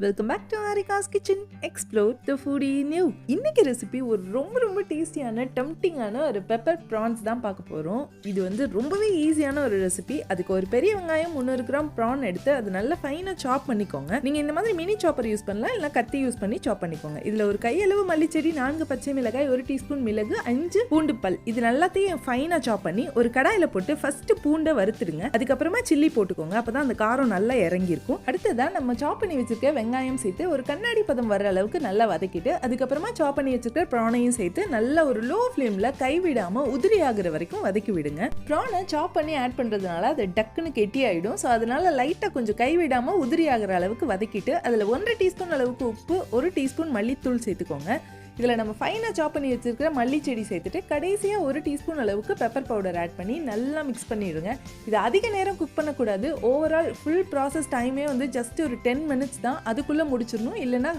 Welcome back to Aarika's kitchen. Explore the foodie new. இன்னைக்கு recipe ஒரு ரொம்ப டேஸ்டியான டெம்ப்டிங்கான ஒரு பெப்பர் ப்ரான்ஸ் தான் பார்க்க போகிறோம். இது வந்து ரொம்பவே ஈஸியான ஒரு ரெசிபி. அதுக்கு ஒரு பெரிய வெங்காயம் 300 கிராம் ப்ரான் எடுத்து அது நல்லா ஃபைனாக சாப் பண்ணிக்கோங்க. நீங்கள் இந்த மாதிரி மினி சாப்பர் யூஸ் பண்ணலாம், இல்லை கத்தி யூஸ் பண்ணி சாப் பண்ணிக்கோங்க. இதில் ஒரு கையளவு மல்லிச்செடி, 4 பச்சை மிளகாய், 1 டீஸ்பூன் மிளகு, 5 பூண்டு பல், இது எல்லாத்தையும் ஃபைனாக சாப் பண்ணி ஒரு கடாயில் போட்டு ஃபர்ஸ்ட் பூண்டை வறுத்துடுங்க. அதுக்கப்புறமா சில்லி போட்டுக்கோங்க. அப்போதான் அந்த காரம் நல்லா இறங்கியிருக்கும். அடுத்ததான் நம்ம சாப் பண்ணி வச்சிருக்க வெங்காயம் சேர்த்து ஒரு கண்ணாடி பதம் வர அளவுக்கு நல்லா வதக்கிட்டு அதுக்கப்புறமா சாப் பண்ணி வச்சிருக்க ப்ரானையும் சேர்த்து நல்லா ஒரு லோ ஃப்ளேம்ல கைவிடாம உதிரி ஆகுற வரைக்கும் வதக்கி விடுங்க. ப்ரானை சாப் பண்ணி ஆட் பண்றதுனால அது டக்குன்னு கெட்டி ஆயிடும். ஸோ அதனால லைட்டா கொஞ்சம் கைவிடாம உதிரி ஆகுற அளவுக்கு வதக்கிட்டு அதுல 1 டீஸ்பூன் அளவுக்கு உப்பு, 1 டீஸ்பூன் மல்லித்தூள் சேர்த்துக்கோங்க. இதில் நம்ம ஃபைனாக சாப் பண்ணி வச்சிருக்கிற மல்லி செடி சேர்த்துட்டு கடைசியாக 1 டீஸ்பூன் அளவுக்கு பெப்பர் பவுடர் ஆட் பண்ணி நல்லா மிக்ஸ் பண்ணிடுங்க. இது அதிக நேரம் குக் பண்ணக்கூடாது. ஓவரால் ஃபுல் ப்ராசஸ் டைமே வந்து ஜஸ்ட் ஒரு 10 மினிட்ஸ் தான். அதுக்குள்ளே முடிச்சிடணும். இல்லைன்னா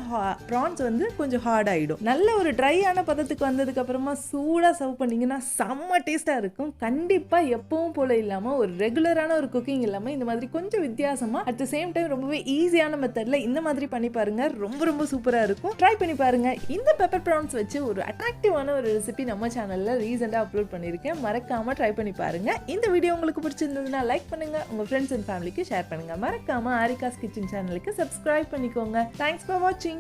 ப்ரான்ஸ் வந்து கொஞ்சம் ஹார்ட் ஆகிடும். நல்ல ஒரு ட்ரையான பதத்துக்கு வந்ததுக்கு அப்புறமா சூடாக சர்வ் பண்ணிங்கன்னா செம்ம டேஸ்ட்டாக இருக்கும். கண்டிப்பாக எப்பவும் போல இல்லாமல் ஒரு ரெகுலரான ஒரு குக்கிங் இல்லாமல் இந்த மாதிரி கொஞ்சம் வித்தியாசமாக அட் த சேம் டைம் ரொம்பவே ஈஸியான மெத்தடில் இந்த மாதிரி பண்ணி பாருங்க. ரொம்ப சூப்பராக இருக்கும். ட்ரை பண்ணி பாருங்க. இந்த பெப்பர் ப்ரான்ஸ் வச்சு ஒரு அட்ராக்டிவான ஒரு ரெசிபி நம்ம சேனல்ல ரீசெண்டா அப்லோட் பண்ணியிருக்கேன். மறக்காம ட்ரை பண்ணி பாருங்க. இந்த வீடியோ உங்களுக்கு பிடிச்சிருந்ததுன்னா லைக் பண்ணுங்க, உங்க ஃப்ரெண்ட்ஸ் அண்ட் ஃபேமிலிக்கு ஷேர் பண்ணுங்க. மறக்காம ஆரிகாஸ் கிச்சன் சேனலுக்கு சப்ஸ்கிரைப் பண்ணிக்கோங்க. தேங்க்ஸ் ஃபார் வாட்சிங்.